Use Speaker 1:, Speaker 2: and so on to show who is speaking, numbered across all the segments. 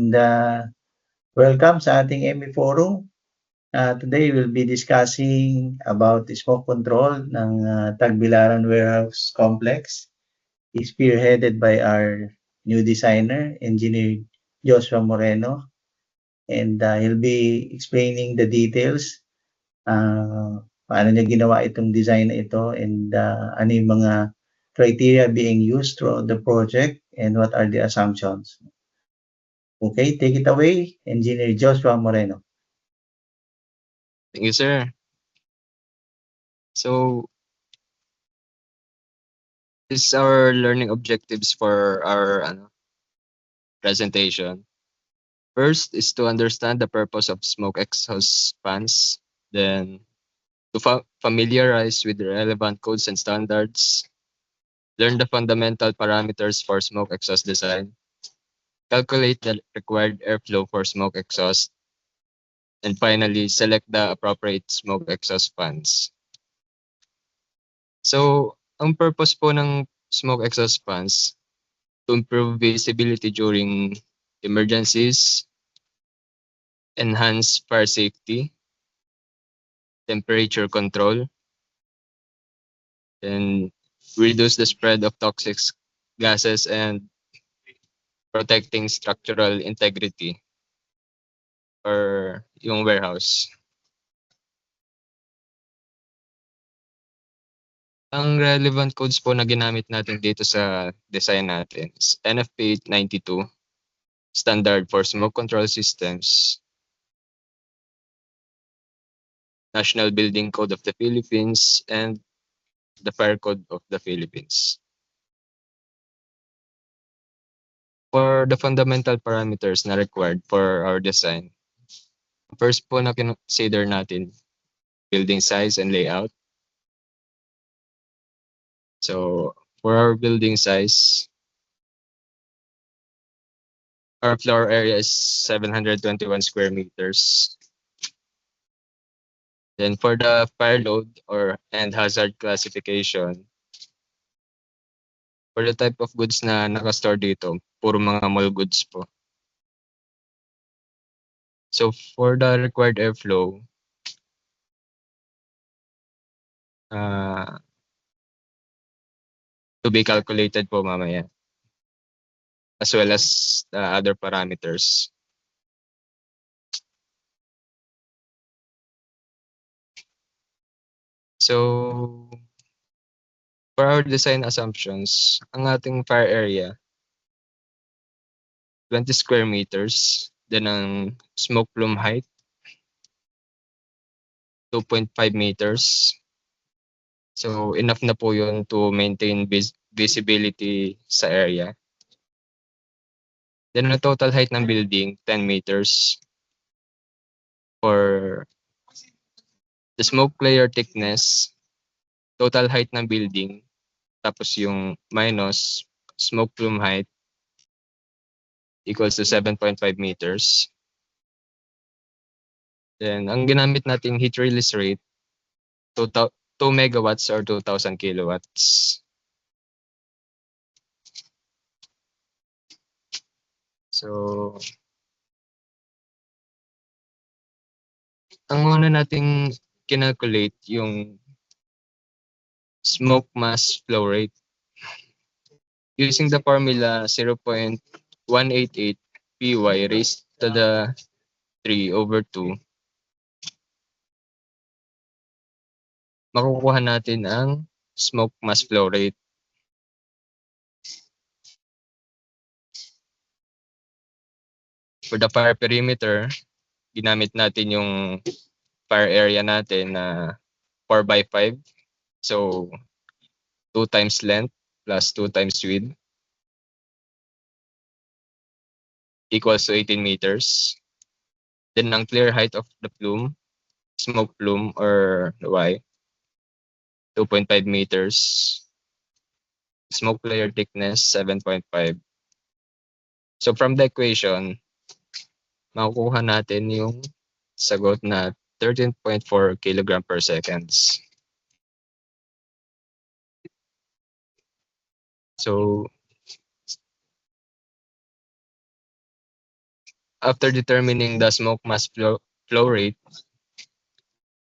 Speaker 1: And welcome sa ating ME Forum. Today we'll be discussing about the smoke control ng Tagbilaran Warehouse Complex, spearheaded by our new designer, Engineer Joshua Moreno. And he'll be explaining the details, paano niya ginawa itong design na ito, and ano yung mga criteria being used throughout the project, and what are the assumptions. Okay, take it away, Engineer Joshua Moreno.
Speaker 2: Thank you, sir. So, this is our learning objectives for our presentation. First is to understand the purpose of smoke exhaust fans, then to familiarize with the relevant codes and standards, learn the fundamental parameters for smoke exhaust design, calculate the required airflow for smoke exhaust, and finally, select the appropriate smoke exhaust fans. So, ang purpose po ng smoke exhaust fans to improve visibility during emergencies, enhance fire safety, temperature control, and reduce the spread of toxic gases and protecting structural integrity or yung warehouse. Ang relevant codes po na ginamit natin dito sa design natin is NFPA 892, Standard for Smoke Control Systems, National Building Code of the Philippines, and the Fire Code of the Philippines. For the fundamental parameters na required for our design, first po na consider natin building size and layout. So, for our building size, our floor area is 721 square meters. Then for the fire load and hazard classification, for the type of goods na naka-store dito, puro mga mall goods po. So for the required airflow, to be calculated po mamaya, as well as the other parameters. So for our design assumptions, ang ating fire area, 20 square meters. Then ang smoke plume height, 2.5 meters. So enough na po yun to maintain visibility sa area. Then ang total height ng building, 10 meters. For the smoke layer thickness, total height ng building, tapos yung minus smoke plume height equals to 7.5 meters. Then ang ginamit nating heat release rate, 2 megawatts or 2,000 kilowatts. So, ang una nating kinalculate yung smoke mass flow rate using the formula 0.188 Py raised to the 3/2. Makukuha natin ang smoke mass flow rate. For the fire perimeter, ginamit natin yung fire area natin na 4x5. So, 2 times length plus 2 times width equals to 18 meters. Then, ang clear height of the plume, smoke plume or Y, 2.5 meters. Smoke layer thickness, 7.5. So, from the equation, makukuha natin yung sagot na 13.4 kilogram per seconds. So, after determining the smoke mass flow rate,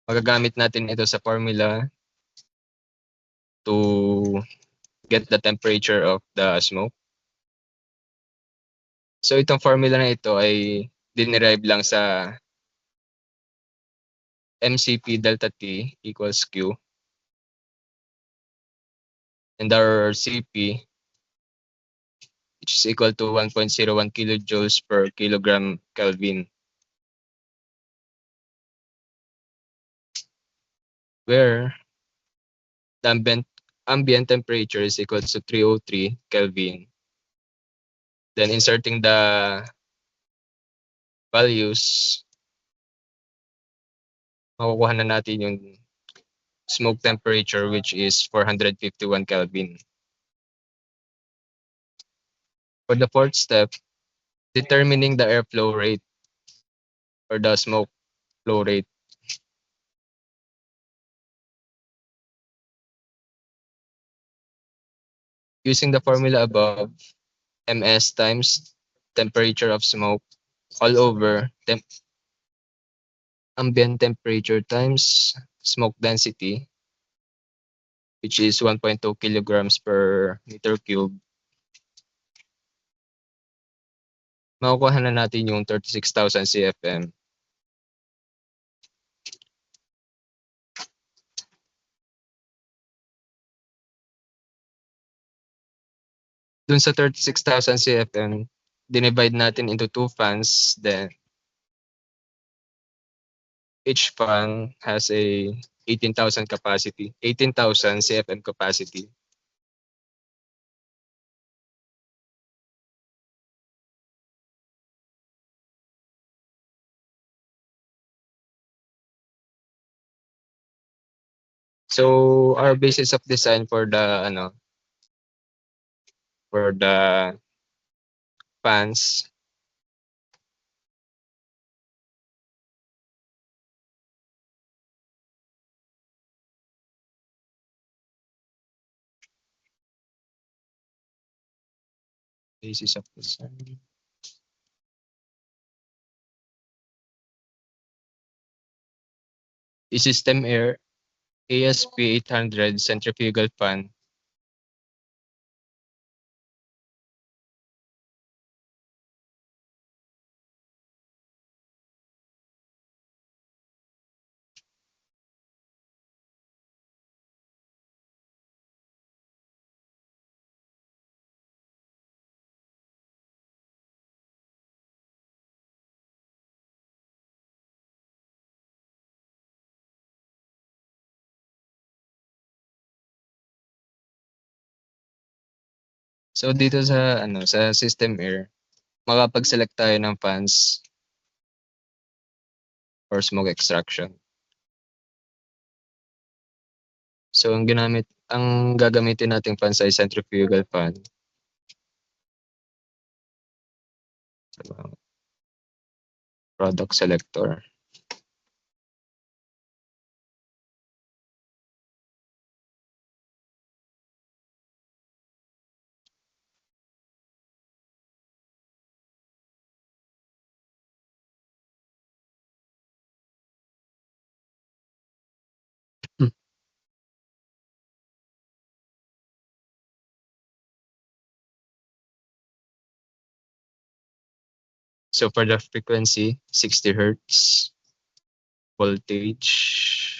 Speaker 2: magagamit natin ito sa formula to get the temperature of the smoke. So itong formula na ito ay dinerive lang sa MCP delta T equals Q, and our CP, which is equal to 1.01 kilojoules per kilogram Kelvin, where the ambient temperature is equal to 303 Kelvin. Then inserting the values, makukuha na natin yung smoke temperature, which is 451 Kelvin. For the fourth step, determining the airflow rate or the smoke flow rate. Using the formula above, Ms times temperature of smoke all over ambient temperature times smoke density, which is 1.2 kilograms per meter cube. Makukuha na natin yung 36,000 CFM. Dun sa 36,000 CFM, dinivide natin into two fans. Then each fan has a 18,000 CFM capacity. So our basis of design for the fans, basis of design. The System Air ASP 800 centrifugal fan. So dito sa System Air, makapag-select tayo ng fans for smoke extraction. So ang gagamitin nating fans ay centrifugal fan. Product selector. So for the frequency, 60 Hertz, voltage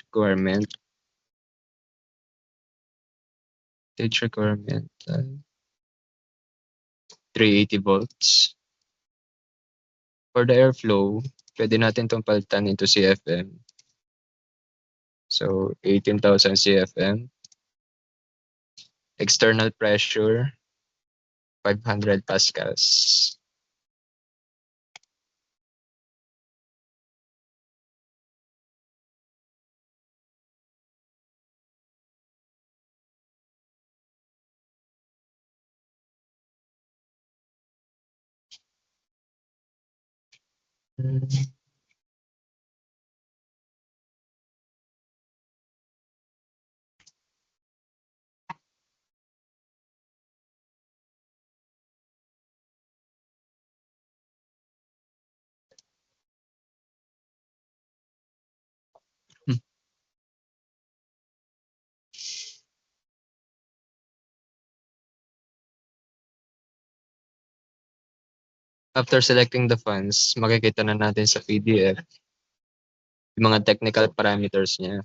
Speaker 2: requirement, 380 volts. For the airflow, pwede natin itong palitan into CFM. So 18,000 CFM. External pressure, 500 pascals. After selecting the fans, makikita na natin sa PDF yung mga technical parameters niya.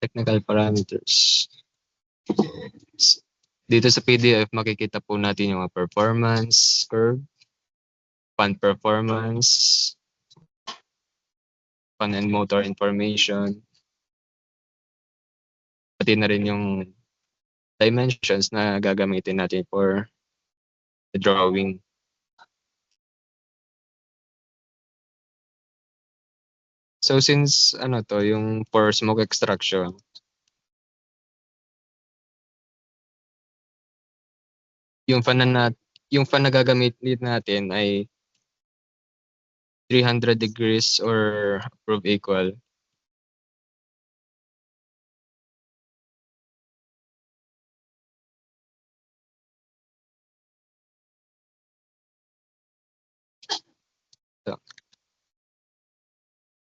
Speaker 2: Technical parameters. Dito sa PDF, makikita po natin yung mga performance curve, fan performance, fan and motor information, pati na rin yung dimensions na gagamitin natin for the drawing. So since yung for smoke extraction, yung fan na gagamitin natin ay 300 degrees or prove equal. So,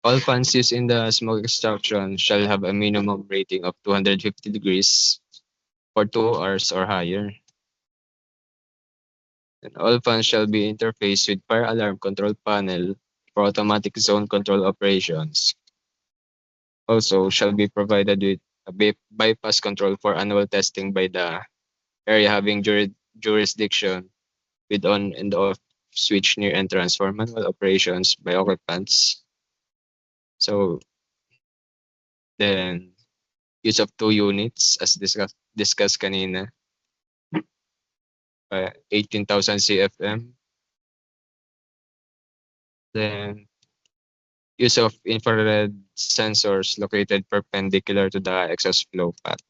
Speaker 2: all fans used in the smoke extraction shall have a minimum rating of 250 degrees for 2 hours or higher. And all fans shall be interfaced with fire alarm control panel for automatic zone control operations. Also, shall be provided with a bypass control for annual testing by the area having jurisdiction with on and off switch near entrance for manual operations by occupants. So then use of 2 units as discussed kanina, 18,000 CFM. Then use of infrared sensors located perpendicular to the exhaust flow path.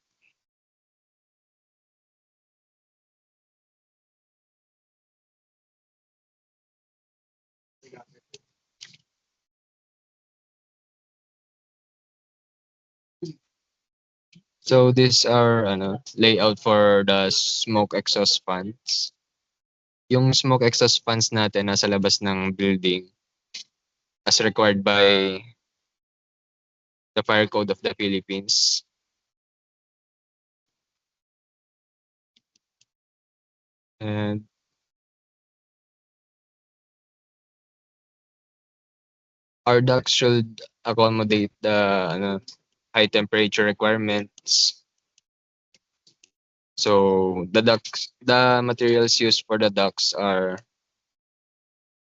Speaker 2: So these are layout for the smoke exhaust fans. Yung smoke exhaust fans natin nasa labas ng building as required by the Fire Code of the Philippines. And our ducts should accommodate the high temperature requirements. So the materials used for the ducts are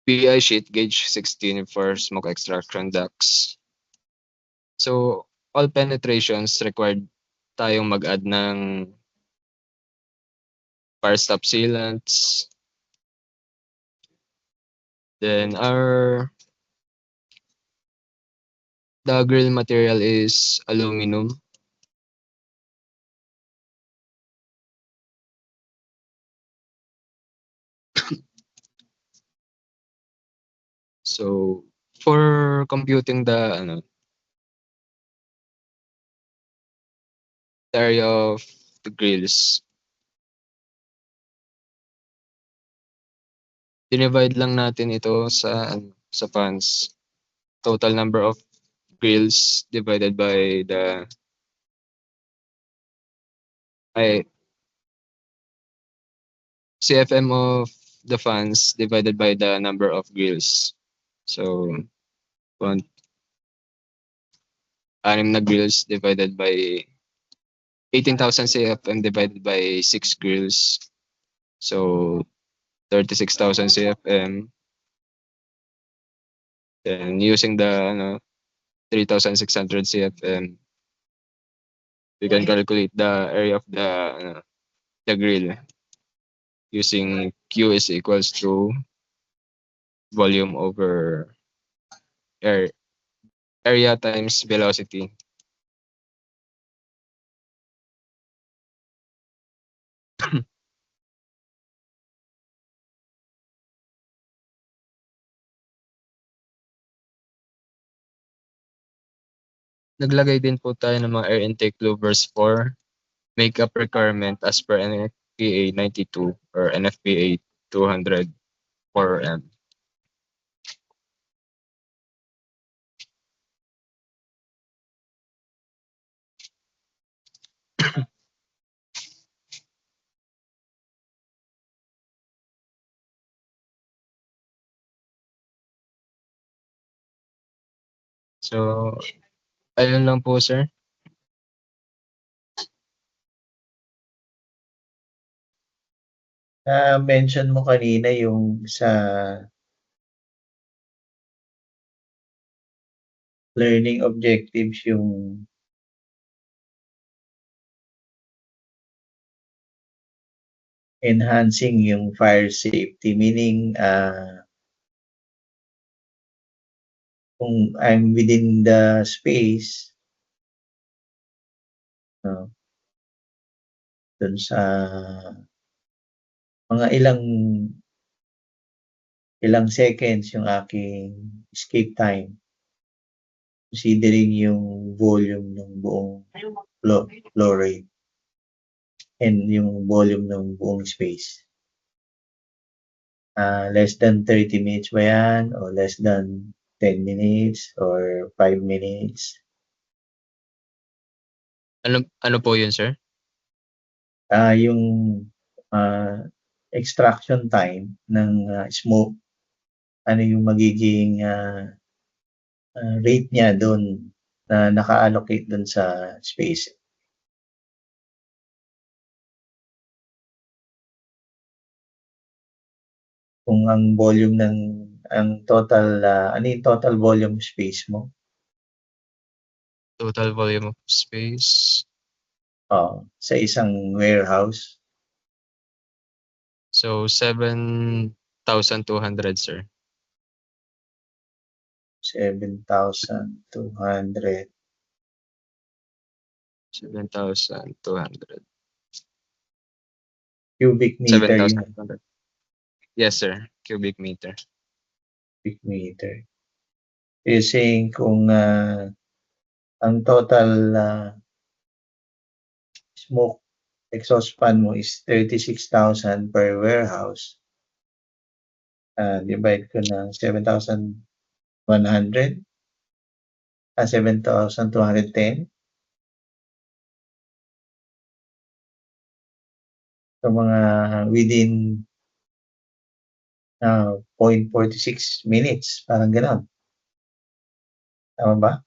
Speaker 2: PI sheet gauge 16 for smoke extraction ducts. So all penetrations required tayong mag-add ng fire stop sealants. Then the grill material is aluminum. So for computing the area of the grills, dinivide lang natin ito sa fans. Total number of grills divided by the CFM of the fans divided by the number of grills. So 6 na grills divided by 18,000 CFM divided by 6 grills. So 36,000 CFM. Then using the 3,600 CFM, we can calculate the area of the grill using Q is equals to volume over area times velocity. naglagay din po tayo ng mga air intake louvers for makeup requirement as per NFPA 92 or NFPA 200 4M. So, ayun lang po, sir.
Speaker 1: Mention mo kanina yung sa learning objectives yung enhancing yung fire safety, meaning kung I'm within the space, dun sa mga ilang seconds yung aking escape time, considering yung volume ng buong flow rate and yung volume ng buong space. Less than 30 minutes ba yan o less than 10 minutes or 5 minutes?
Speaker 2: Ano po yun, sir?
Speaker 1: Yung extraction time ng smoke, ano yung magiging rate niya doon na naka-allocate doon sa space. Kung ang volume ang total, ano yung total volume space mo?
Speaker 2: Total volume of space.
Speaker 1: Sa isang warehouse.
Speaker 2: So, 7,200, sir.
Speaker 1: 7,200.
Speaker 2: 7,200.
Speaker 1: Cubic meter yun.
Speaker 2: 7,200. Yes, sir. Cubic meter.
Speaker 1: Cubic meter. You're saying kung ang total smoke exhaust fan mo is 36,000 per warehouse, divide ko ng 7,100, 7,210. So mga within 0.46 minutes, parang gano'n. Tama ba?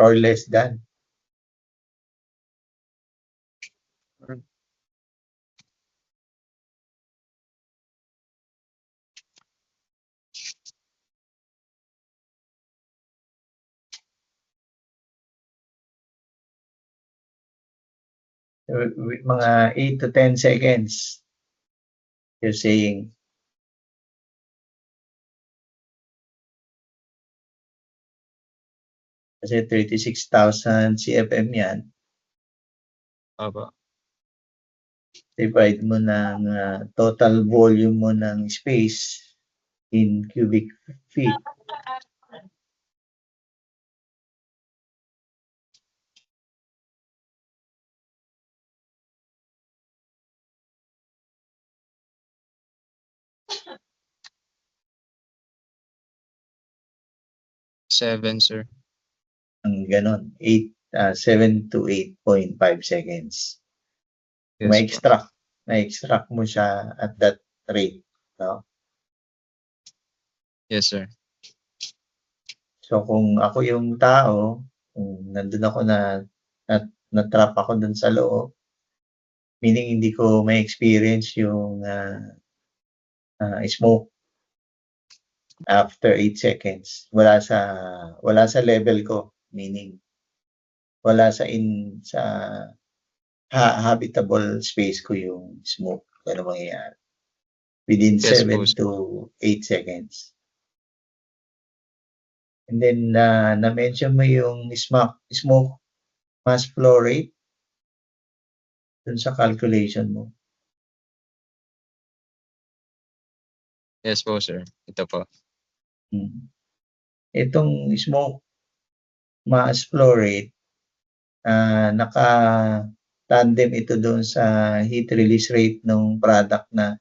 Speaker 1: Or less than? Mga 8 to 10 seconds, you're saying. Kasi 36,000 CFM yan.
Speaker 2: Opo.
Speaker 1: Divide mo ng total volume mo ng space in cubic feet.
Speaker 2: Seven, sir.
Speaker 1: Ang ganon, 7 to 8.5 seconds.
Speaker 2: Yes,
Speaker 1: Na-extract mo siya at that rate. No?
Speaker 2: Yes, sir.
Speaker 1: So kung ako yung tao, kung nandun ako na-trap ako dun sa loob, meaning hindi ko ma-experience yung smoke after 8 seconds. Wala sa level ko, meaning wala sa habitable space ko yung smoke. Ano mangyayari? Within
Speaker 2: Yes,
Speaker 1: 7 to 8 seconds. And then na-mention mo yung smoke mass flow rate dun sa calculation mo.
Speaker 2: Yes po, sir. Ito po.
Speaker 1: Itong smoke mass flow rate, naka-tandem ito doon sa heat release rate ng product na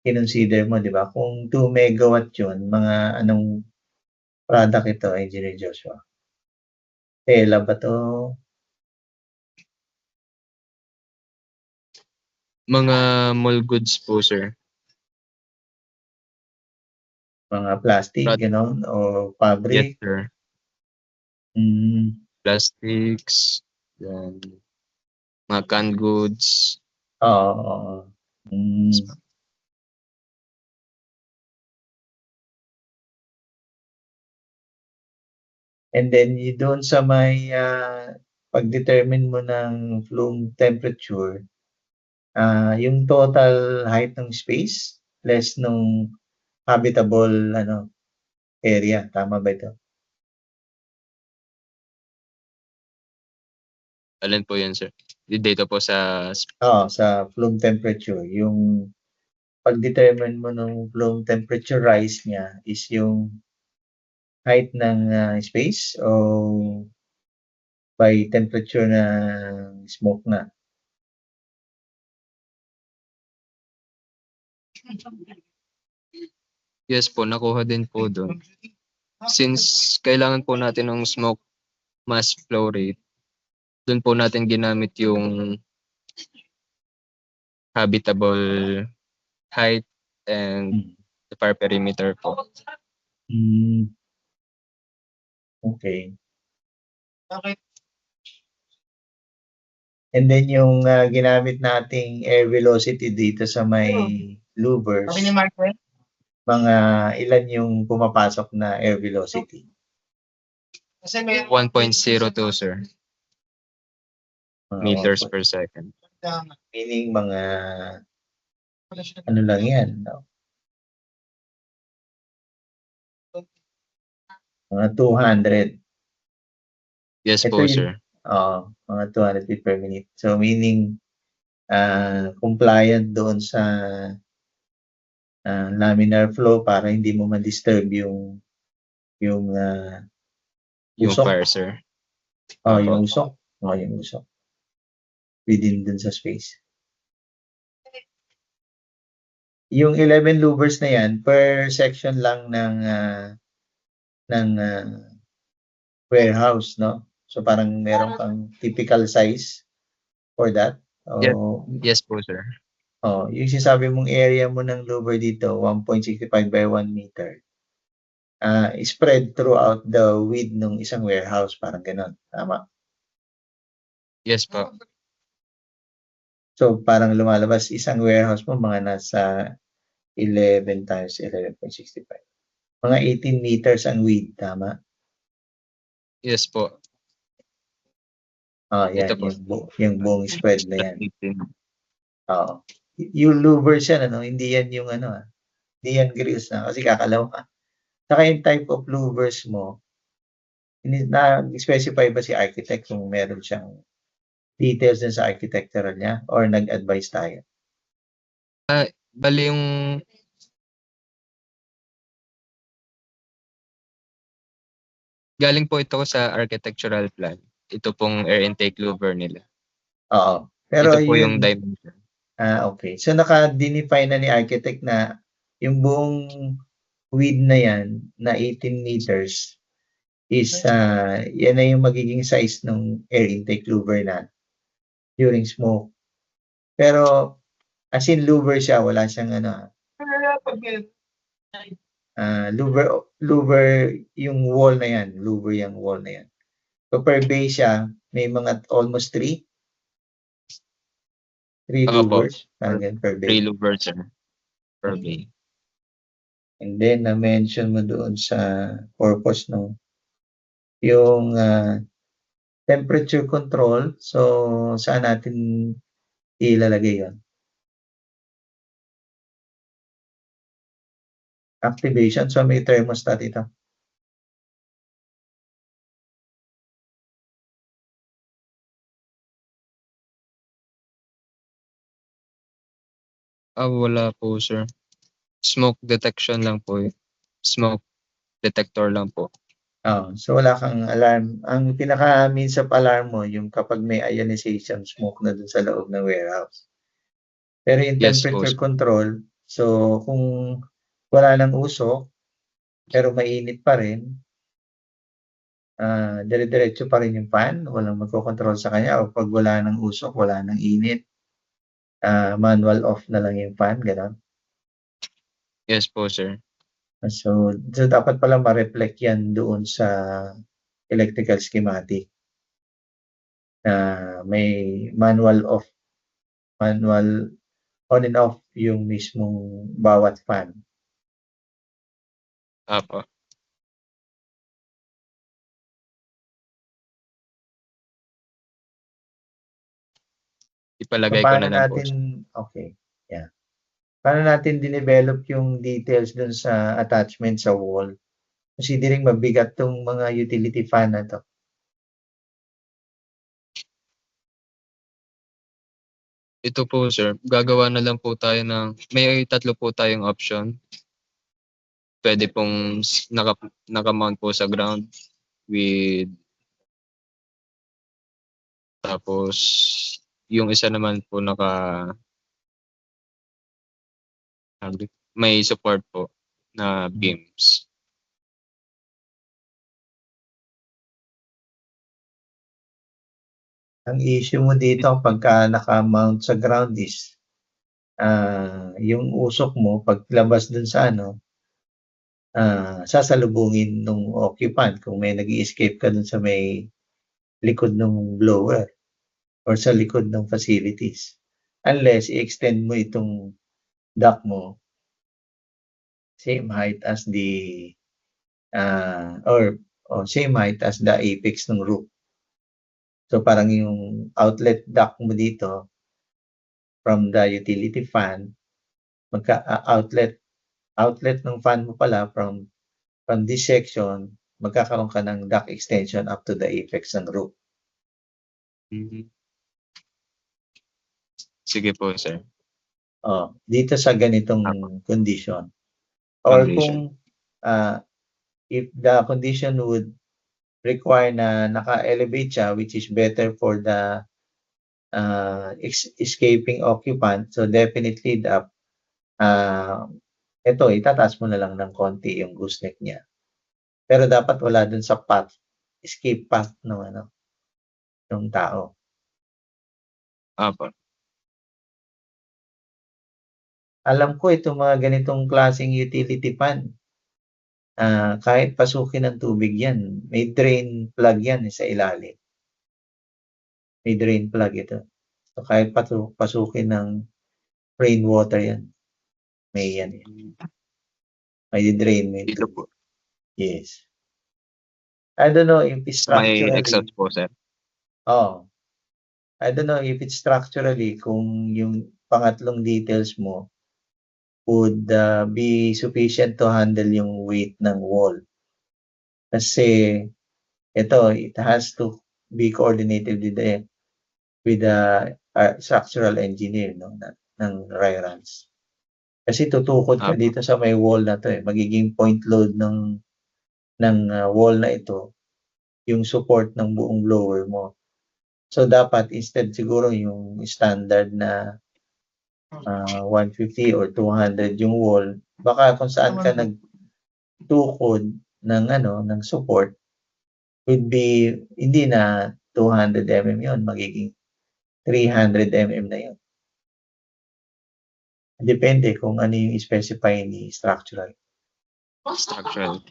Speaker 1: kinonsider mo, di ba? Kung 2 megawatt yun, mga anong product ito, Engineer Joshua? Tela ba to?
Speaker 2: Mga mall goods po, sir.
Speaker 1: Mga plastic,
Speaker 2: Prod-
Speaker 1: gano'n? O
Speaker 2: Yes,
Speaker 1: fabric?
Speaker 2: sir.
Speaker 1: Mm.
Speaker 2: Plastics, then mga canned goods.
Speaker 1: Oo, oo. Mm. And then doon sa may pag-determine mo ng plume temperature, yung total height ng space less nung habitable area, tama ba ito?
Speaker 2: Alin po yun, sir? Dito po sa
Speaker 1: Oo, sa plume temperature, yung pag-determine mo ng plume temperature rise niya is yung height ng space o by temperature ng smoke na?
Speaker 2: yes po, nakuha din po doon. Since kailangan po natin ng smoke mass flow rate, doon po natin ginamit yung habitable height and the fire perimeter po.
Speaker 1: Okay. And then yung ginamit nating air velocity dito sa may louvers, mga ilan yung pumapasok na air velocity?
Speaker 2: 1.02, sir.
Speaker 1: Mga
Speaker 2: Meters
Speaker 1: 1
Speaker 2: per second.
Speaker 1: meaning mga ano lang yan, no? Mga 200.
Speaker 2: Yes
Speaker 1: Ito
Speaker 2: po,
Speaker 1: yung
Speaker 2: sir.
Speaker 1: mga 200 feet per minute. So meaning compliant doon sa laminar flow para hindi mo ma-disturb yung
Speaker 2: Yung
Speaker 1: usok.
Speaker 2: fire, sir.
Speaker 1: Yung usok. Yung usok. Within dun sa space. Yung 11 louvers na yan, per section lang ng warehouse, no? So parang meron kang typical size for that.
Speaker 2: Yes. Yes po, sir.
Speaker 1: Yung sinasabi mong area mo ng louver dito, 1.65 by 1 meter. Spread throughout the width ng isang warehouse, parang gano'n. Tama?
Speaker 2: Yes po.
Speaker 1: So parang lumalabas isang warehouse mo mga nasa 11 times 11.65. Mga 18 meters ang width, tama?
Speaker 2: Yes po.
Speaker 1: Yan,
Speaker 2: Ito po.
Speaker 1: yung buong spread na yan.
Speaker 2: 18.
Speaker 1: Yung louvers yan, hindi yan yung hindi yan grills na kasi kakalaw ka. Saka yung type of louvers mo, na-specify ba si architect kung meron siyang details din sa architectural niya or nag-advise tayo?
Speaker 2: Bali yung galing po ito sa architectural plan. Ito pong air intake louver nila.
Speaker 1: Oo. Pero
Speaker 2: Ito po yung
Speaker 1: yun,
Speaker 2: dimension.
Speaker 1: okay. So naka-define na ni architect na yung buong width na yan na 18 meters is yan na yung magiging size ng air intake louver na during smoke. Pero as in louver siya, wala siyang louver yung wall na yan. Louver yung wall na yan. So per bay siya, may mga almost 3 louvers. Per bay.
Speaker 2: 3 louvers, sir. Per bay.
Speaker 1: And then na-mention mo doon sa purpose yung temperature control. So saan natin ilalagay yon? Activation. So may thermostat ito.
Speaker 2: Wala po, sir. Smoke detection lang po eh. Smoke detector lang po.
Speaker 1: So wala kang alarm. Ang pinaka means of alarm mo yung kapag may ionization smoke na dun sa loob ng warehouse. Pero yung
Speaker 2: Yes po.
Speaker 1: temperature control, so kung wala ng usok, pero mainit pa rin, dire-diretso pa rin yung fan, walang magkokontrol sa kanya, o pag wala ng usok, wala ng init, manual off na lang yung fan, gano'n.
Speaker 2: Yes po, sir.
Speaker 1: So dapat pala ma-reflect yan doon sa electrical schematic na may manual off, manual on and off yung mismong bawat fan.
Speaker 2: Apo. Ipalagay ko
Speaker 1: Paano
Speaker 2: na lang po.
Speaker 1: natin, okay, yeah. Paano natin dinevelop yung details dun sa attachment sa wall? Considering mabigat tong mga utility fan na to.
Speaker 2: Ito po, sir. Gagawa na lang po tayo ng, may tatlo po tayong option. Pwede pong naka-mount po sa ground with, tapos yung isa naman po may support po na beams.
Speaker 1: Ang issue mo dito pagka naka-mount sa ground is yung usok mo paglabas dun sa ano, sasalubungin nung occupant kung may nag-i-escape ka dun sa may likod ng blower or sa likod ng facilities. Unless i-extend mo itong duct mo same height as the same height as the apex ng roof. So parang yung outlet duct mo dito from the utility fan, outlet ng fan mo pala from this section, magkakaroon ka ng duct extension up to the apex ng roof.
Speaker 2: Sige po, sir.
Speaker 1: Dito sa ganitong condition. Or kung if the condition would require na naka-elevate siya, which is better for the escaping occupant, so definitely ito itataas mo na lang ng konti yung gooseneck niya. Pero dapat wala dun sa path, escape path ng tao.
Speaker 2: Apo.
Speaker 1: Alam ko itong mga ganitong klaseng utility fan, kahit pasukin ng tubig yan, may drain plug yan sa ilalim. May drain plug ito. So kahit pasukin ng rainwater yan, may yan. May drain, may
Speaker 2: Dito po.
Speaker 1: Yes. I don't know if it's structurally.
Speaker 2: May exhaust po, sir.
Speaker 1: I don't know if it's structurally kung yung pangatlong details mo would be sufficient to handle yung weight ng wall. Kasi ito, it has to be coordinated with the structural engineer ng RIRANS. Kasi tutukod ka dito sa may wall na to magiging point load ng wall na ito yung support ng buong blower mo. So dapat instead siguro yung standard na 150 or 200 yung wall, baka kung saan ka nagtukod ng support would be hindi na 200 mm yun, magiging 300 mm na yun. Depende kung ano yung specify ni structural.
Speaker 2: Structural.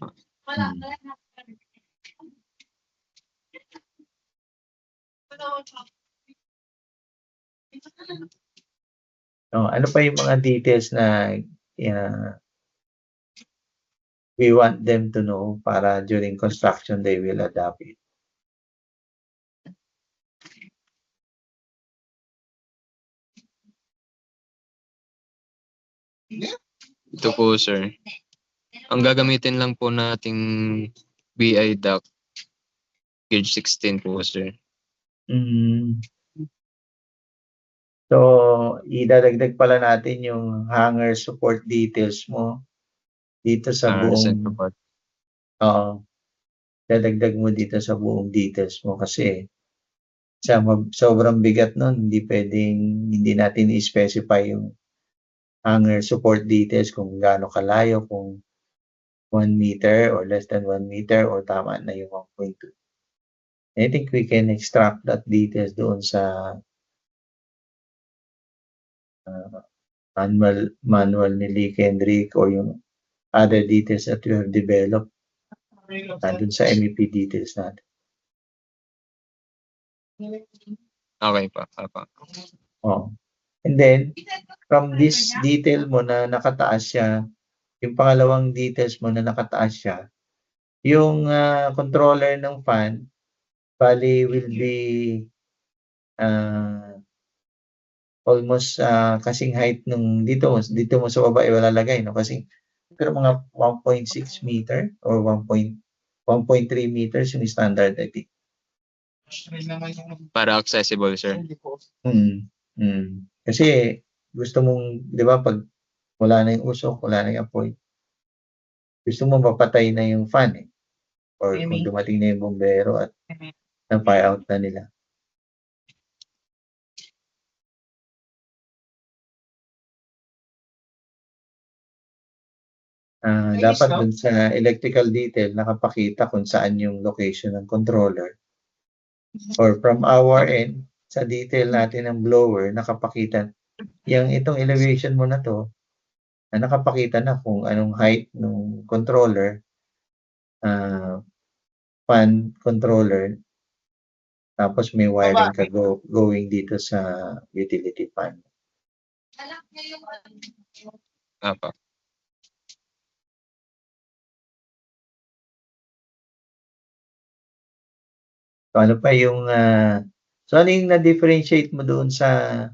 Speaker 1: Ano pa yung mga details na we want them to know para during construction they will adapt it?
Speaker 2: Ito po, sir. Ang gagamitin lang po nating BI duct, gauge 16 po, sir.
Speaker 1: So, idadagdag pala natin yung hanger support details mo dito sa buong
Speaker 2: Support.
Speaker 1: dadagdag mo dito sa buong details mo kasi sobrang bigat nun, hindi natin i-specify yung hanger support details kung gaano kalayo, kung 1 meter or less than 1 meter or tama na yung 1.2. I think we can extract that details doon sa manual ni Lee Kendrick or yung other details that we have developed dun sa MEP details natin.
Speaker 2: Okay pa. Apa.
Speaker 1: And then, from this detail mo na nakataas siya, yung pangalawang details mo na nakataas siya, yung controller ng fan, bali will be almost kasing height nung dito mo sa baba ilalagay, no? Kasi pero mga 1.6 meter or 1.3 meters yung standard, I think.
Speaker 2: Para accessible, sir.
Speaker 1: Kasi gusto mong, di ba, pag wala na yung usok, wala na yung apoy, gusto mong mapatay na yung fan eh. Or kung dumating na yung bombero at na-fire out na nila. Dapat dun sa electrical detail, nakapakita kung saan yung location ng controller. Or from our end, sa detail natin ng blower, nakapakita. Itong elevation mo na to, nakapakita na kung anong height ng controller, fan controller, tapos may wiring ka going dito sa utility fan.
Speaker 2: Apa.
Speaker 1: So, ano pa yung ano yung na-differentiate mo doon sa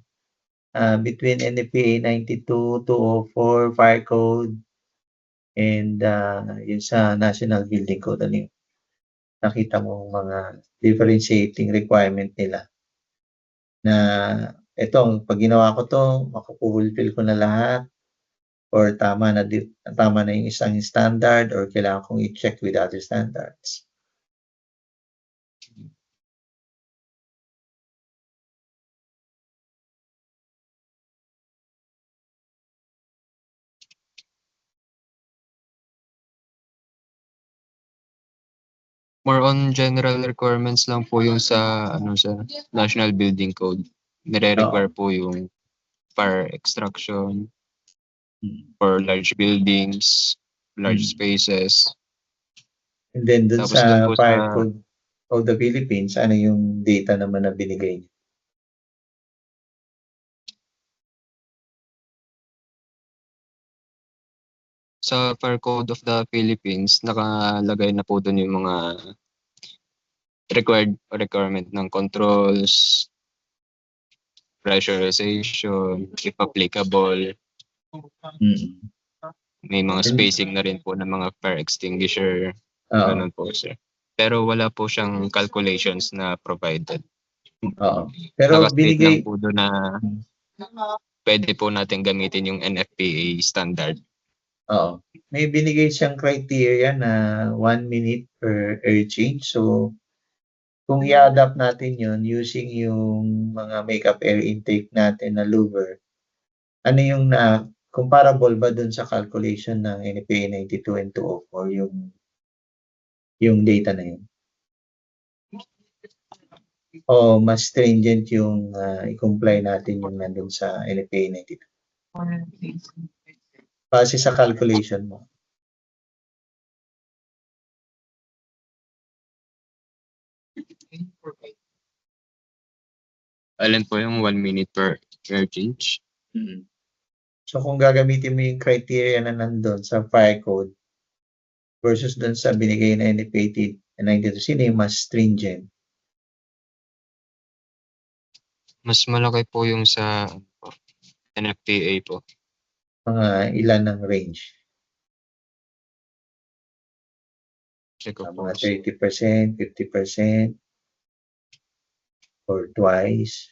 Speaker 1: between NFPA 92, 204, Fire Code, and yung sa National Building Code? Ano yung nakita mo mga differentiating requirement nila? Na etong pag ginawa ko to, makukulfill ko na lahat, or tama na yung isang standard, or kailangan kong i-check with other standards?
Speaker 2: More on general requirements lang po yung sa sa National Building Code. Nire-require po yung fire extraction for large buildings, large spaces.
Speaker 1: And then dun
Speaker 2: Tapos
Speaker 1: sa
Speaker 2: dun po
Speaker 1: Fire
Speaker 2: sa
Speaker 1: Code of the Philippines, ano yung data naman na binigay niyo?
Speaker 2: sa Fire Code of the Philippines, nakalagay na po dun yung mga requirement ng controls, pressurization, if applicable. May mga spacing na rin po ng mga fire extinguisher. Ganun po, sir. Pero wala po siyang calculations na provided.
Speaker 1: Pero
Speaker 2: Nakastate lang
Speaker 1: binigay
Speaker 2: po doon na pwede po natin gamitin yung NFPA standard.
Speaker 1: May binigay siyang criteria na 1 minute per air change. So, kung i-adapt natin yun using yung mga makeup air intake natin na louver, ano yung comparable ba dun sa calculation ng NFPA 92 and 204 yung data na yun? O mas stringent yung i-comply natin yung nandun sa NFPA 92? Base sa calculation mo.
Speaker 2: Alin po yung 1 minute per air change?
Speaker 1: So kung gagamitin mo yung criteria na nandun sa Fire Code versus dun sa binigay na NFPA 92, sino yung mas stringent?
Speaker 2: Mas malaki po yung sa NFPA po.
Speaker 1: Mga ilan ng range?
Speaker 2: Check ko po.
Speaker 1: Mga 30%, 50%, or twice?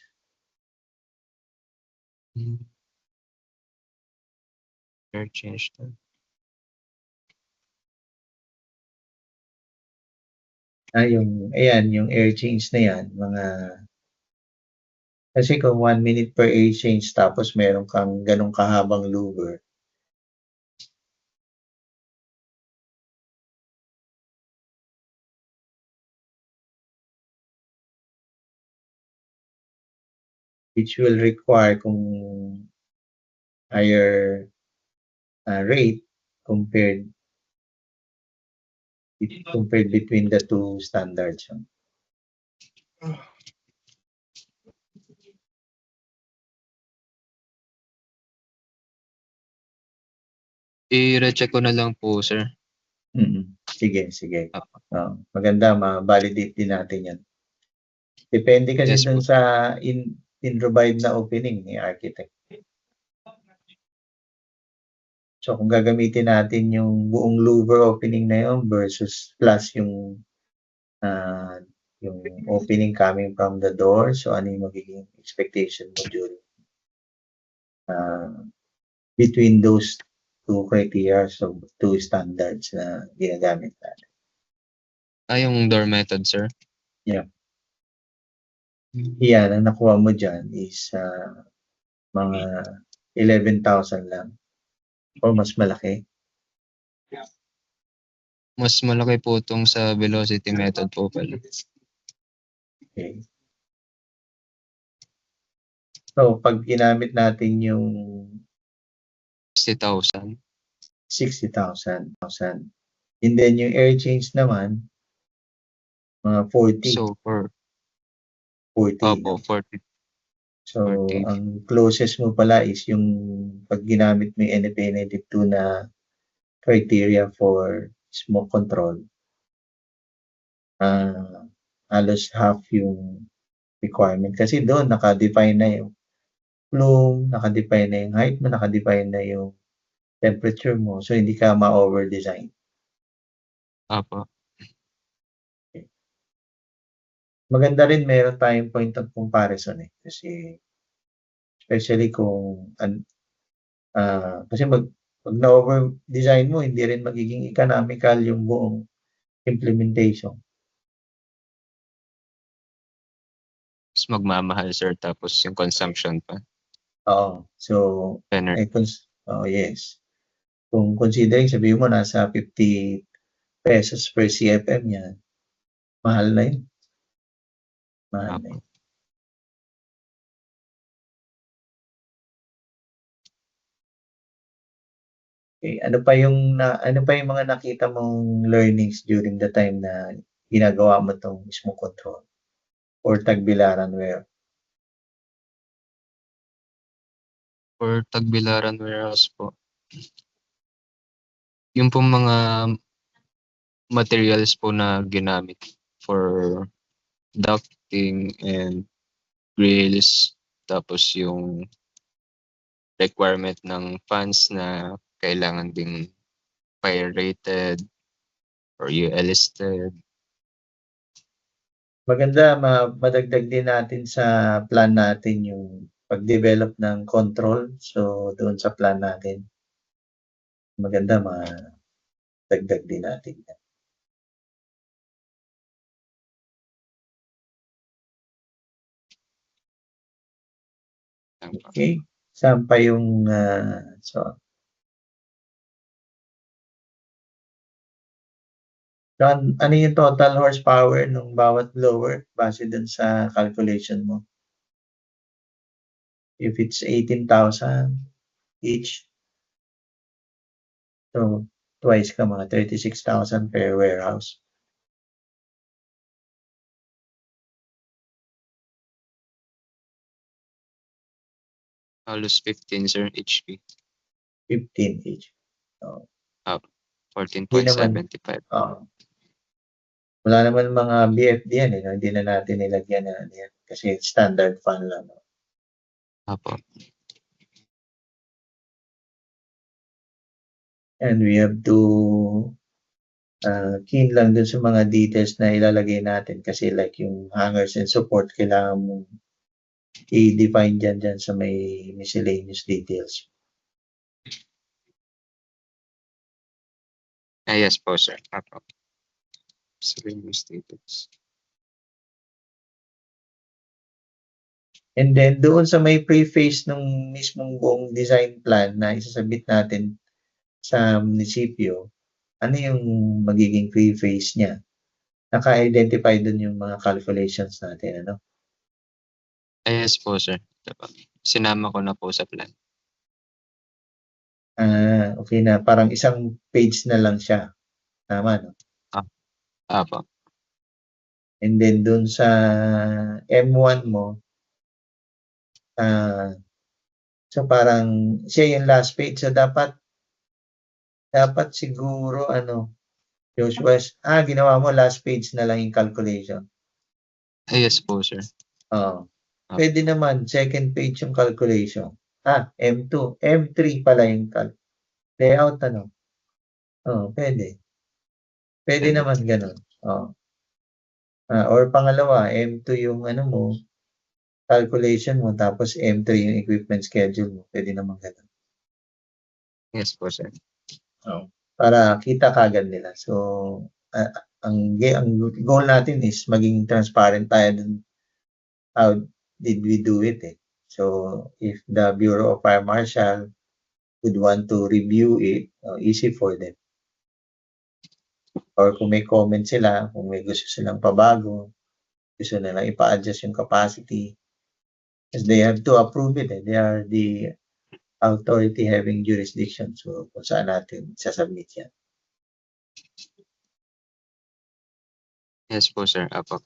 Speaker 2: Air change na.
Speaker 1: Yung air change na yan, kasi kung 1 minute per air change tapos meron kang ganong kahabang louver, which will require kung higher rate compared between the two standards.
Speaker 2: I-recheck ko na lang po, sir.
Speaker 1: Sige. Maganda, ma-validate din natin yan. Depende kasi
Speaker 2: Yes
Speaker 1: dun
Speaker 2: po.
Speaker 1: sa in-revive na opening ni architect. So kung gagamitin natin yung buong louver opening na yun versus plus yung opening coming from the door, so ano yung magiging expectation mo during between those two criteria, so two standards na ginagamit natin.
Speaker 2: Yung door method, sir?
Speaker 1: Yeah. Yan, ang nakuha mo dyan is mga 11,000 lang o mas malaki.
Speaker 2: Mas malaki po itong sa velocity method po pala.
Speaker 1: Okay. So, pag ginamit natin yung
Speaker 2: 60,000.
Speaker 1: 60,000. And then yung air change naman, mga 40.
Speaker 2: So, for
Speaker 1: 40.
Speaker 2: Opo, 40.
Speaker 1: So,
Speaker 2: 40.
Speaker 1: ang closest mo pala is yung pag ginamit mo yung NFPA 92 na criteria for smoke control. Halos half yung requirement. Kasi doon, naka-define na yung plume, naka-define na yung height mo, naka-define na yung temperature mo. So, hindi ka ma-over-design.
Speaker 2: Opo.
Speaker 1: Okay. Maganda rin meron tayong point of comparison kasi especially kung kasi pag na-over design mo, hindi rin magiging economical yung buong implementation.
Speaker 2: Mas magmamahal, sir, tapos yung consumption pa.
Speaker 1: Oo. So, yes. Kung considering, sabihin mo nasa 50 pesos per CFM yan, mahal na yun. Mahal na yun. Okay. Ano pa yung mga nakita mong learnings during the time na ginagawa mo tong smoke control or Tagbilaran Warehouse?
Speaker 2: For Tagbilaran Warehouse po, yung pong mga materials po na ginamit for ducting and grills, tapos yung requirement ng fans na kailangan ding fire rated or UL listed.
Speaker 1: Maganda, madagdag din natin sa plan natin yung pag-develop ng control. So, doon sa plan natin, maganda madagdag din natin. Okay. Saan pa yung ano yung total horsepower ng bawat blower base dun sa calculation mo? If it's 18,000 each, so twice ka, mga 36,000 per warehouse.
Speaker 2: Halos 15, sir, HP.
Speaker 1: 15 each.
Speaker 2: 14.75.
Speaker 1: Wala naman mga BFD yan hindi na natin nilagyan na yan kasi standard fan lang.
Speaker 2: Apo.
Speaker 1: And we have to keen lang dun sa mga details na ilalagay natin kasi like yung hangers and support, kailangan mong i-define dyan sa may miscellaneous details.
Speaker 2: Yes po, sir. Apo. Miscellaneous details.
Speaker 1: And then, doon sa may preface ng mismong buong design plan na isasabit natin sa munisipyo, ano yung magiging preface niya? Naka-identify doon yung mga calculations natin, ano?
Speaker 2: Yes po, sir. Diba? Sinama ko na po sa plan.
Speaker 1: Okay na. Parang isang page na lang siya. Tama, no?
Speaker 2: Apo.
Speaker 1: And then, doon sa M1 mo, so parang siya yung last page. So, dapat siguro, Joshua, ginawa mo last page na lang yung calculation.
Speaker 2: Yes po, sir.
Speaker 1: Oo. Pwede naman, second page yung calculation. M2. M3 pala yung layout, ano? Oo, pwede. Pwede naman ganun. Oo. Or pangalawa, M2 yung mo, calculation mo, tapos M3 yung equipment schedule mo. Pwede naman ganun.
Speaker 2: Yes po, sir.
Speaker 1: Para kita kagad nila. So, ang goal natin is maging transparent tayo dun. How did we do it? So, if the Bureau of Fire Marshal would want to review it, easy for them. Or kung may comment sila, kung may gusto silang pabago, gusto nilang ipa-adjust yung capacity, because they have to approve it. They are the authority having jurisdiction. So, kung saan natin sasubmit yan.
Speaker 2: Yes po, sir. Apo.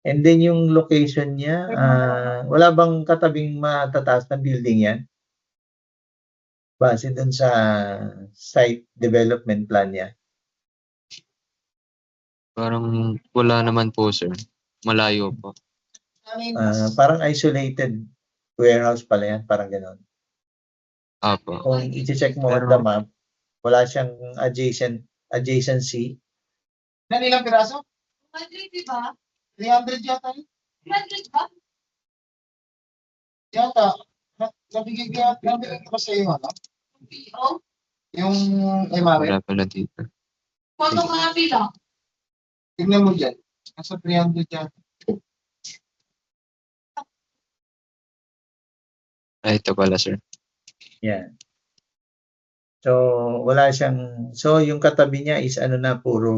Speaker 1: And then yung location niya, wala bang katabing matataas na building yan? Base dun sa site development plan niya.
Speaker 2: Parang wala naman po, sir. Malayo po.
Speaker 1: Parang isolated warehouse pala yan, parang gano'n.
Speaker 2: Apo.
Speaker 1: Kung i-check mo on the map, wala siyang adjacency.
Speaker 3: Ilang piraso? 100, di ba? 300 yata. 300 ba? Yata. Nabigay ko sa iyo, ano? Yung MRF.
Speaker 2: Wala pala dito.
Speaker 3: Photo nga pila. Tignan mo dyan. Nasa 300 yata.
Speaker 2: Ito pala, sir.
Speaker 1: Yan. So, wala siyang, so yung katabi niya is puro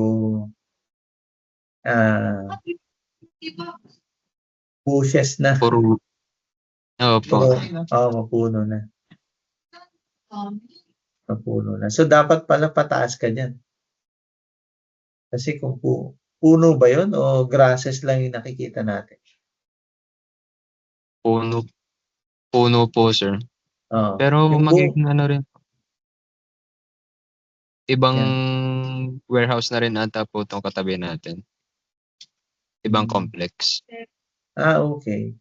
Speaker 1: bushes na.
Speaker 2: Puro. Opo.
Speaker 1: Mapuno na. Mapuno na. So, dapat pala pataas ka dyan. Kasi kung puno ba yun o grasses lang yung nakikita natin?
Speaker 2: Puno po, sir. Pero magiging rin. Ibang warehouse na rin ata po itong katabi natin. Ibang complex.
Speaker 1: Okay.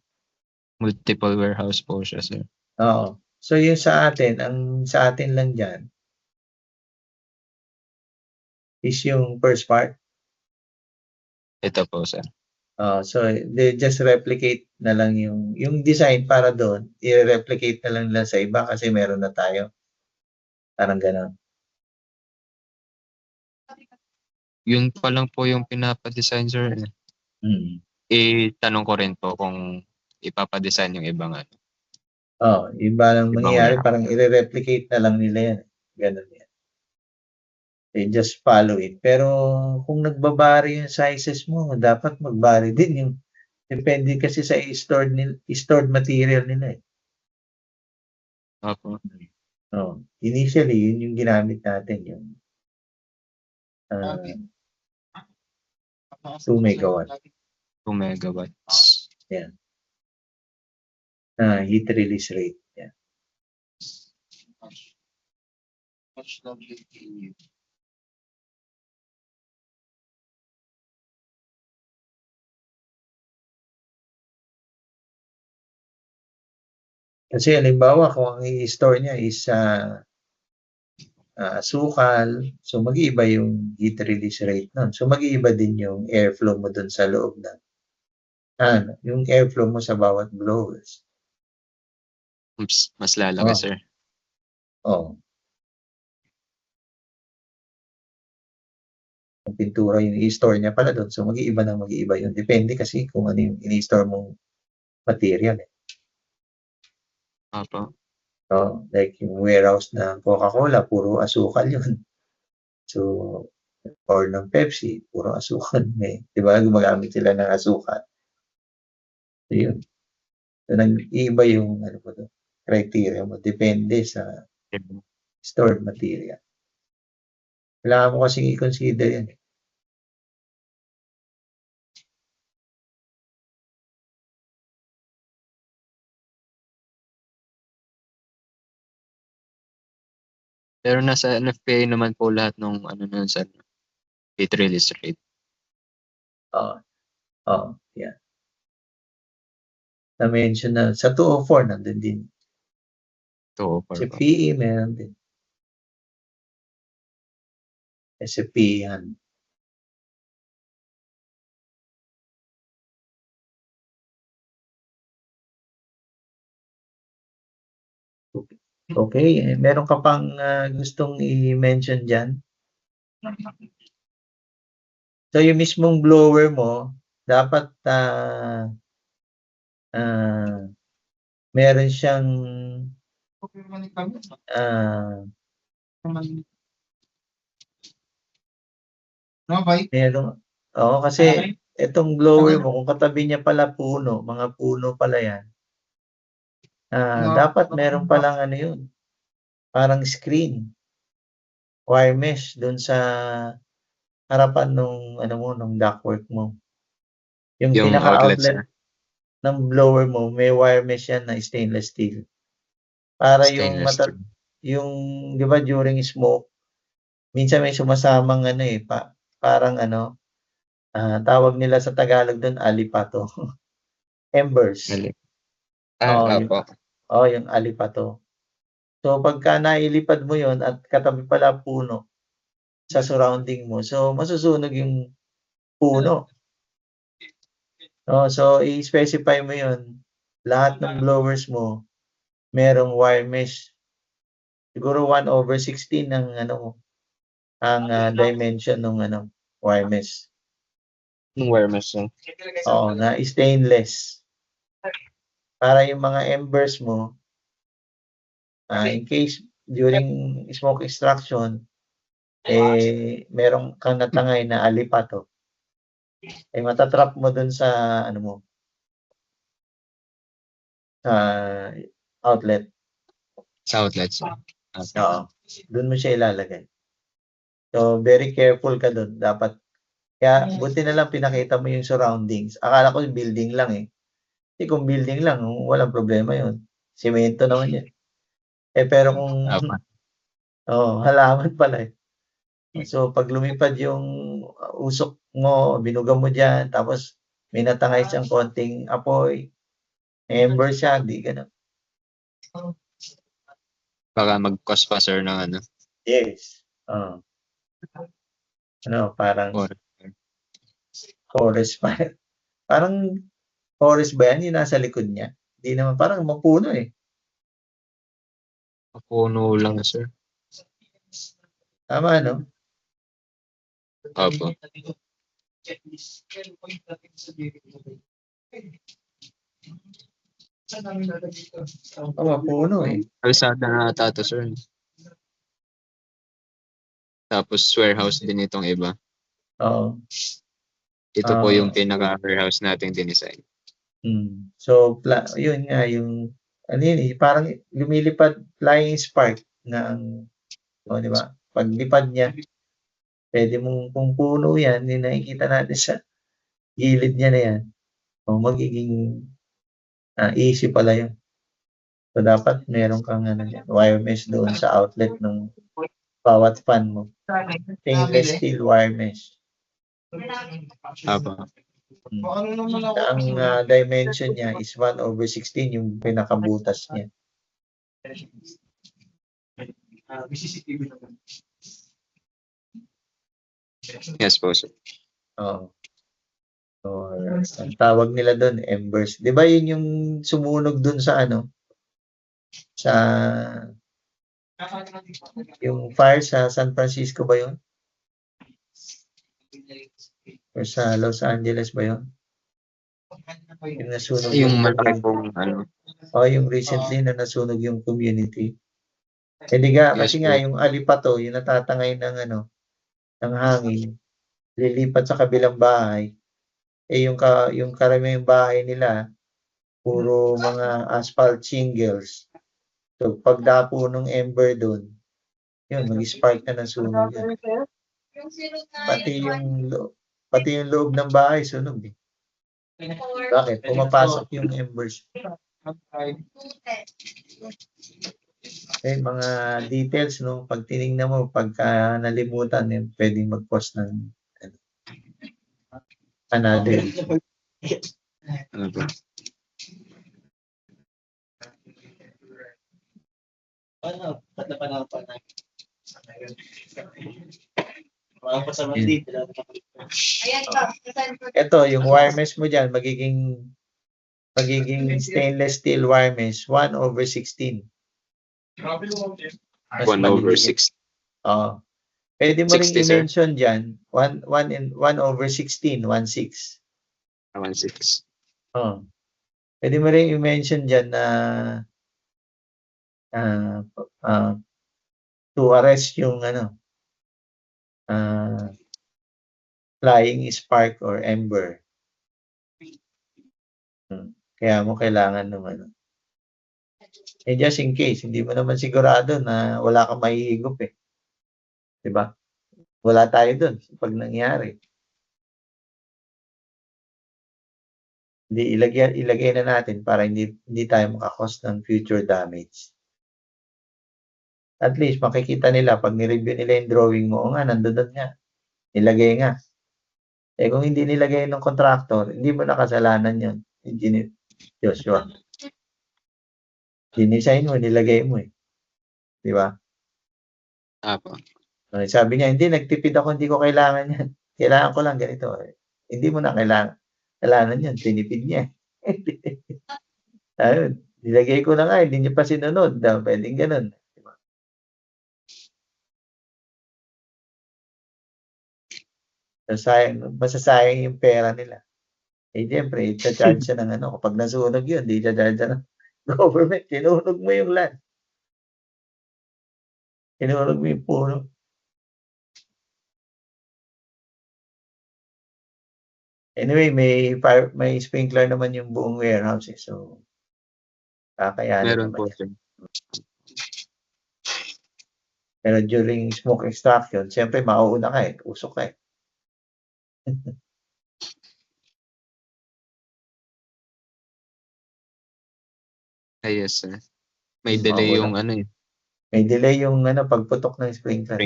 Speaker 2: Multiple warehouse po siya, sir.
Speaker 1: Oo. So, yung sa atin, ang sa atin lang dyan is yung first part.
Speaker 2: Ito po, sir.
Speaker 1: So, they just replicate na lang yung design para doon. I-replicate na lang nila sa iba kasi meron na tayo. Parang gano'n.
Speaker 2: Yun pa lang po yung pinapa-design, sir. Itanong ko rin po kung ipapa-design yung ibang ano.
Speaker 1: Iba lang mangyayari. Parang i-replicate na lang nila yan. Ganun yan. They just follow it. Pero kung nagbabari yung sizes mo, dapat magbari din yung depende kasi sa stored material nila.
Speaker 2: Opo.
Speaker 1: Initially, yun yung ginamit natin, yung 2 megawatts.
Speaker 2: 2 megawatts.
Speaker 1: Yan. Heat release rate. Yan. Kasi halimbawa kung ang i-store niya is sukal, so mag-iiba yung heat release rate nun. So mag-iiba din yung airflow mo dun sa loob ng Yung airflow mo sa bawat blowers.
Speaker 2: Mas lalaki,
Speaker 1: Oh.
Speaker 2: sir.
Speaker 1: Oo. Yung pintura yung i-store niya pala doon. So, mag-iiba yun. Depende kasi kung ano yung ini-store mong material.
Speaker 2: Opo.
Speaker 1: Like yung warehouse ng Coca-Cola, puro asukal yun. So, or ng Pepsi, puro asukal. Di ba? Gumagamit sila ng asukal. So, yun. So, nag-iiba yung criteria mo. Depende sa stored material. Kailangan mo kasing i-consider yan.
Speaker 2: Pero nasa NFPA naman po lahat ng nun, sir. Heat release rate.
Speaker 1: Yan. Na-mention na sa 204 nandun din.
Speaker 2: So,
Speaker 1: Sa PE meron din. Sa PE yan. Okay, meron ka pang gustong i-mention dyan? So, yung mismong blower mo, dapat meron siyang meron, kasi itong blower mo, kung katabi niya pala puno, mga puno pala yan, dapat meron palang yun, parang screen, wire mesh doon sa harapan nung ductwork mo. Yung pinaka-outlet ng blower mo, may wire mesh yan na stainless steel. Para yung yung, di ba, during smoke, minsan may sumasamang parang tawag nila sa Tagalog doon, alipato. Embers. Yung alipato. So, pagka nailipad mo yon at katabi pala puno sa surrounding mo, so masusunog yung puno. So, i-specify mo yon. Lahat ng blowers mo, merong wire mesh. Siguro 1/16 ng ang dimension ng wire mesh.
Speaker 2: Yung wire mesh.
Speaker 1: Na stainless. Para yung mga embers mo, in case during smoke extraction, meron kang natangay na alipato, matatrap mo dun sa outlet.
Speaker 2: Sa outlet, sir.
Speaker 1: Dun mo siya ilalagay. So, very careful ka dun. Dapat, kaya buti na lang pinakita mo yung surroundings. Akala ko yung building lang Kasi kung building lang, walang problema yun. Semento naman yan. Pero kung, halaman pala So, pag lumipad yung usok mo, binuga mo dyan, tapos may natangay siyang konting apoy, ember siya, di ganun.
Speaker 2: Baka mag-cause pa, sir, ng
Speaker 1: Yes. Parang forest pa. Parang forest ba yan? Yung nasa likod niya? Hindi naman, parang mapuno
Speaker 2: Mapuno lang, sir.
Speaker 1: Tama, no?
Speaker 2: Opo.
Speaker 1: Mapuno
Speaker 2: Kalsada na ata to, sir. Tapos warehouse din itong iba. Ito po yung pinaka-warehouse nating dinesign.
Speaker 1: So, yun nga, yung parang lumilipad flying spark ng, di ba? Paglipad niya, pwede mong, kung puno yan, yung nakikita natin sa gilid niya na yan, magiging easy pala yun. So, dapat meron kang wire mesh doon sa outlet ng bawat fan mo. Stainless steel wire mesh. Ang dimension niya is 1/16 yung pinakabutas niya.
Speaker 2: Yes po, sir.
Speaker 1: Or ang tawag nila doon, embers. Di ba yun yung sumunog doon sa ano? Sa yung fire sa San Francisco ba yun? Or sa Los Angeles ba yun? Yung nasunog
Speaker 2: Yung malaki
Speaker 1: community.
Speaker 2: pong ano.
Speaker 1: O yung recently na nasunog yung community. Hindi nga,
Speaker 2: Yes
Speaker 1: kasi nga
Speaker 2: po.
Speaker 1: yung alipato, yung natatangay ng ano, ng hangin, lilipat sa kabilang bahay. Yung karamihang bahay nila, puro mga asphalt shingles. So pagdapo ng ember doon, yun, mag-spark na ng sunog yun. Pati yung loob ng bahay sunog eh. Bakit? Pumapasok yung embers. Mga details, no? Pag tinignan mo, pagka nalimutan, pwedeng mag-cause ng another.
Speaker 2: Ano po?
Speaker 1: Ito, yung wire mesh mo dyan, magiging stainless steel wire mesh, 1/16.
Speaker 2: 1/6.
Speaker 1: Oo. Pwede mo rin
Speaker 2: 60, sir.
Speaker 1: i-mention dyan, 1/16, 1/6.
Speaker 2: 1/6.
Speaker 1: Oo. Pwede mo rin i-mention dyan na to arrest yung flying spark or ember. Kaya mo kailangan ng just in case, hindi mo naman sigurado na wala kang mahihigop eh. Diba? Wala tayo dun pag nangyari. Hindi, ilagay na natin para hindi tayo makakos ng future damage. At least makikita nila pag ni-review nila yung drawing mo, nga, nandun nga. Nilagay nga. Kung hindi nilagay ng contractor, hindi mo nakasalanan yun. Engineer Joshua. Dinisign mo, nilagay mo eh. Di ba?
Speaker 2: Apo.
Speaker 1: Sabi niya, hindi, nagtipid ako, hindi ko kailangan yan. Kailangan ko lang ganito. Hindi mo na kailangan yan. Tinipid niya. Ayun, nilagay ko na nga, hindi niya pa sinunod. Pwedeng ganun. Diba? Masasayang yung pera nila. Siyempre, i-charge siya ng kapag nasunog yun, di i-charge siya ng government. Sinunog mo yung land. Sinunog mo yung puno. Anyway, may sprinkler naman yung buong warehouse eh. So, kakayanin
Speaker 2: Meron
Speaker 1: naman
Speaker 2: po,
Speaker 1: yan.
Speaker 2: sir.
Speaker 1: Pero during smoke extraction, siyempre mauuna ka eh. Usok ka eh.
Speaker 2: Yes, sir. May delay yung
Speaker 1: May delay yung pagputok ng sprinkler.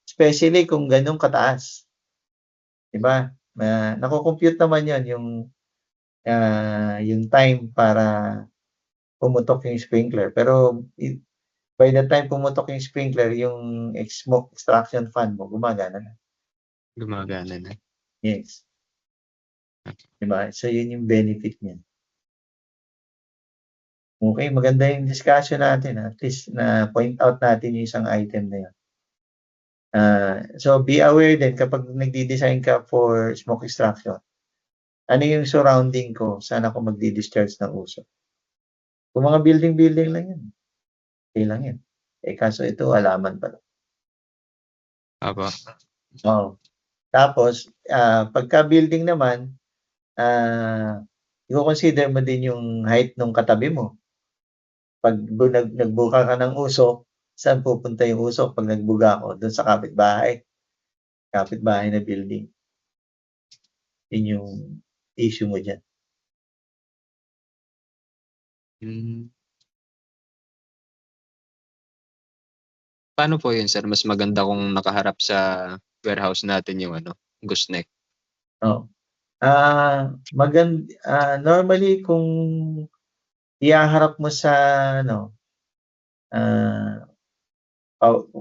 Speaker 1: Especially kung ganun kataas. Diba? Nako-compute naman yun yung time para pumutok yung sprinkler. Pero by the time pumutok yung sprinkler, yung smoke extraction fan mo, gumagana na.
Speaker 2: Gumagana na.
Speaker 1: Yes. Diba? So, yun yung benefit niya. Okay, maganda yung discussion natin. At least na-point out natin yung isang item na yun. So, be aware din kapag nagdi-design ka for smoke extraction. Ano yung surrounding ko? Saan ako magdi-discharge ng usok? Kung mga building lang yan, okay lang yan. Kaso ito, halaman pala.
Speaker 2: Apo.
Speaker 1: Oo. Tapos, pagka building naman, i-consider mo din yung height ng katabi mo. Pag nagbuka ka ng usok, saan pupunta yung usok pag nagbuga ako? Doon sa kapitbahay. Kapitbahay na building. Yun yung issue mo dyan.
Speaker 2: Paano po yun, sir? Mas maganda kung nakaharap sa warehouse natin yung gooseneck.
Speaker 1: Oh. Normally kung ihaharap mo sa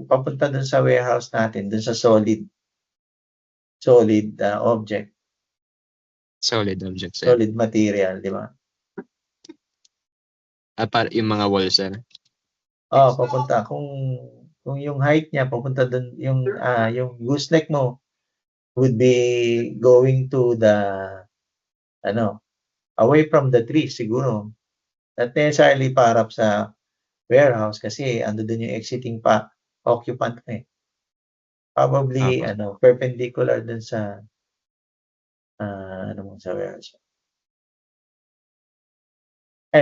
Speaker 1: papunta dun sa warehouse natin, dun sa solid object.
Speaker 2: Solid object, sir.
Speaker 1: solid material, di ba?
Speaker 2: Para yung mga wall, sir.
Speaker 1: Papunta kung yung height niya papunta dun yung gooseneck mo would be going to the away from the tree siguro. Not necessarily paharap sa warehouse kasi ando dun yung exiting occupant mo eh. Probably perpendicular dun sa sa warehouse.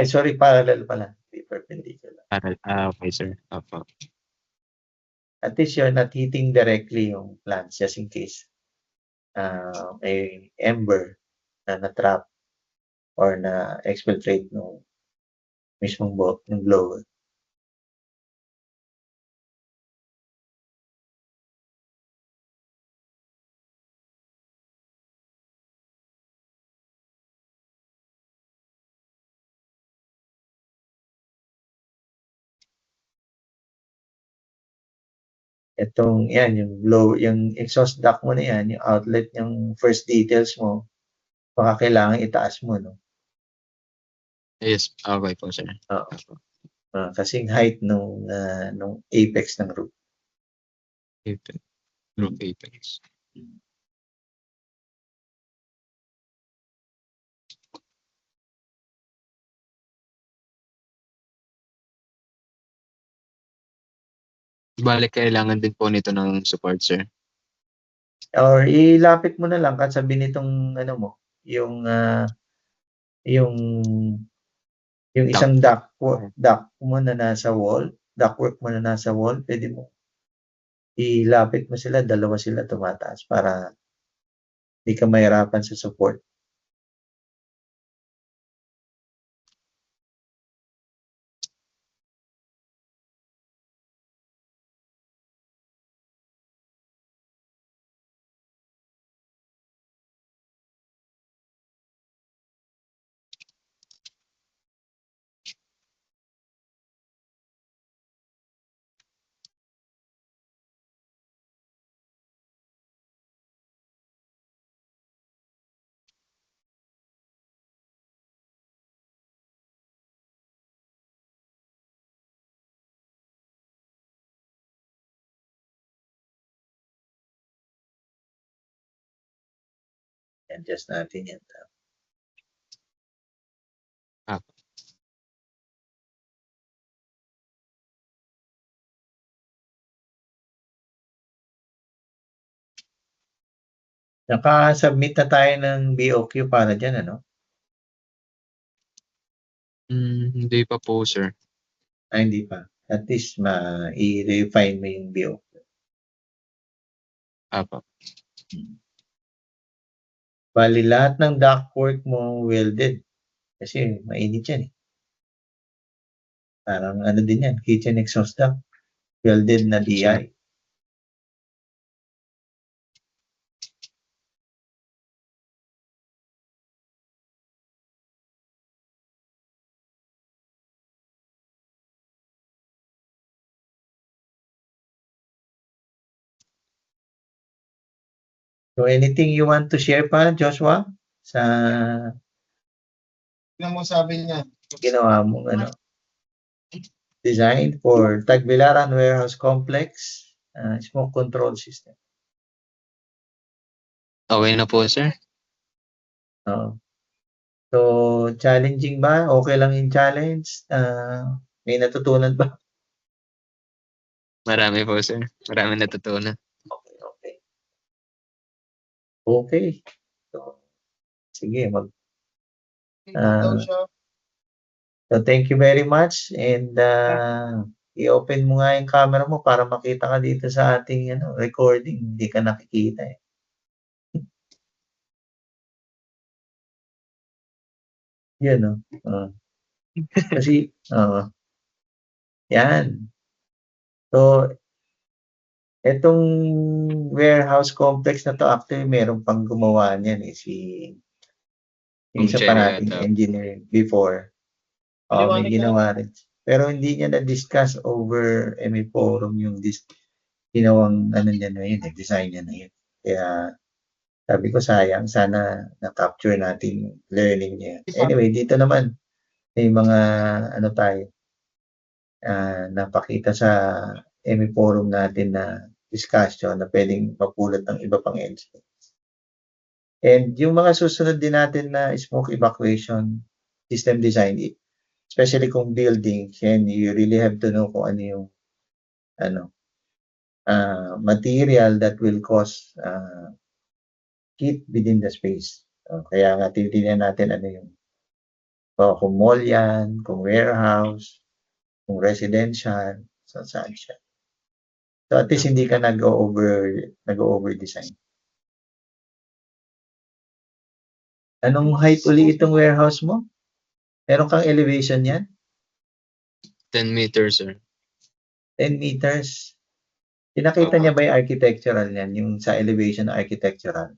Speaker 1: Sorry, parallel pala. Hindi perpendicular.
Speaker 2: Okay, sir. Opo.
Speaker 1: At least you're not hitting directly yung plants just in case may ember na na-trap or na-exfiltrate ng mismong ng blower. Yung exhaust duct mo na yan, yung outlet, yung first details mo, baka kailangan itaas mo, no?
Speaker 2: Yes, okay po, sir.
Speaker 1: Oo. Kasing height nung apex ng roof.
Speaker 2: Roof apex. Balik kailangan din po nito ng support, sir.
Speaker 1: Or ilapit mo na lang at sabihin nitong yung isang duct mo na nasa wall, ductwork mo na nasa wall, pwede mo ilapit mo sila, dalawa sila tumataas para hindi ka mahirapan sa support. Adjust natin yan. Naka-submit na tayo ng BOQ para dyan, ano?
Speaker 2: Hindi pa po, sir.
Speaker 1: Hindi pa. At least i-refine mo yung BOQ.
Speaker 2: Apo.
Speaker 1: Bali, lahat ng ductwork mo welded. Kasi mainit yan eh. Parang din yan, kitchen exhaust duct. Welded na DI. So anything you want to share pa, Joshua? Sa
Speaker 3: Ano mo sabi niya?
Speaker 1: ginawa mong design for Tagbilaran Warehouse Complex smoke control system.
Speaker 2: Okay na po, sir.
Speaker 1: So, challenging ba? Okay lang yung challenge? May natutunan ba?
Speaker 2: Marami po, sir. Marami natutunan.
Speaker 1: Okay. So, sige, so thank you very much and i-open mo nga yung camera mo para makita ka dito sa ating recording. Hindi ka nakikita eh. Yan kasi yan. So etong warehouse complex na to actually meron pang gumawa niyan eh yung isa pa nating engineer before. May ginawa rin. Pero hindi niya na-discuss over MA Forum yung ginawang niya na yun, design niya na yun. Kaya Sabi ko sayang, sana na-capture natin yung learning niya. Anyway, dito naman may mga ano tayo, napakita sa ME forum natin na discussion na pwedeng mapulot ng iba pang experts. And yung mga susunod din natin na smoke evacuation system design, especially kung buildings, and you really have to know kung ano yung material that will cause heat within the space. Kaya nga titignan natin ano yung kung mall yan, kung warehouse, kung residential, saan siya. So at least hindi ka nag-over design. Anong height uli itong warehouse mo? Meron kang elevation yan?
Speaker 2: 10 meters, sir.
Speaker 1: 10 meters. Pinakita niya ba yung architectural yan? Yung sa elevation na architectural?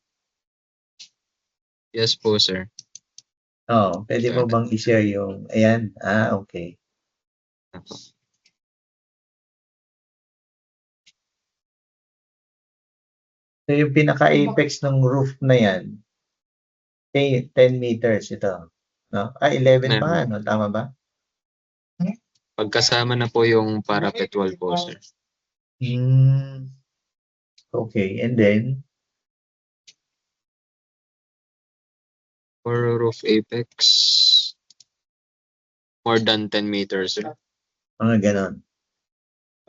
Speaker 2: Yes po, sir.
Speaker 1: Oo. Pwede mo bang i-share yung, ayan, okay. So yung pinaka-apex ng roof na yan, 10 meters ito. No? 11 pa nga, no? Tama ba?
Speaker 2: Pagkasama na po yung parapet wall po, sir.
Speaker 1: Okay, and then?
Speaker 2: For roof apex, more than 10 meters, sir.
Speaker 1: Mga ganon.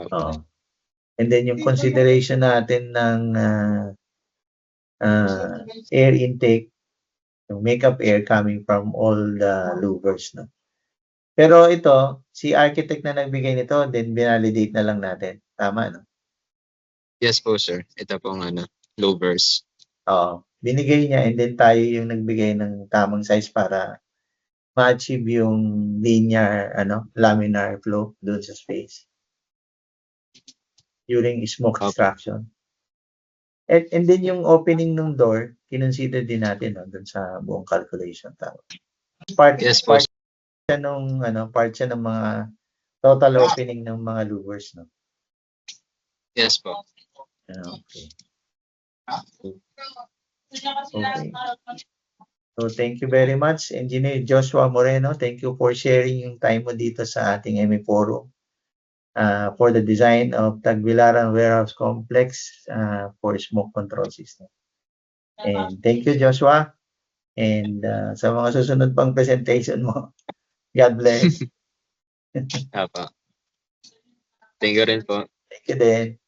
Speaker 1: Oo. And then yung consideration natin ng air intake, yung makeup air coming from all the louvers, no? Pero ito, si architect na nagbigay nito, then binalidate na lang natin. Tama, no?
Speaker 2: Yes po, sir. Ito pong louvers.
Speaker 1: Oo. Binigay niya and then tayo yung nagbigay ng tamang size para ma-achieve yung linear, laminar flow doon sa space during smoke extraction. And then yung opening ng door, kinonsider din natin doon sa buong calculation. Tama.
Speaker 2: Yes po, sir.
Speaker 1: Part siya ng mga total opening ng mga louvers, no?
Speaker 2: Yes po.
Speaker 1: Okay. So thank you very much, Engineer Joshua Moreno. Thank you for sharing yung time mo dito sa ating ME Forum for the design of Tagbilaran Warehouse Complex for smoke control system. And thank you, Joshua. And sa mga susunod pang presentation mo, God bless.
Speaker 2: Apa. Thank you rin po.
Speaker 1: Thank you din.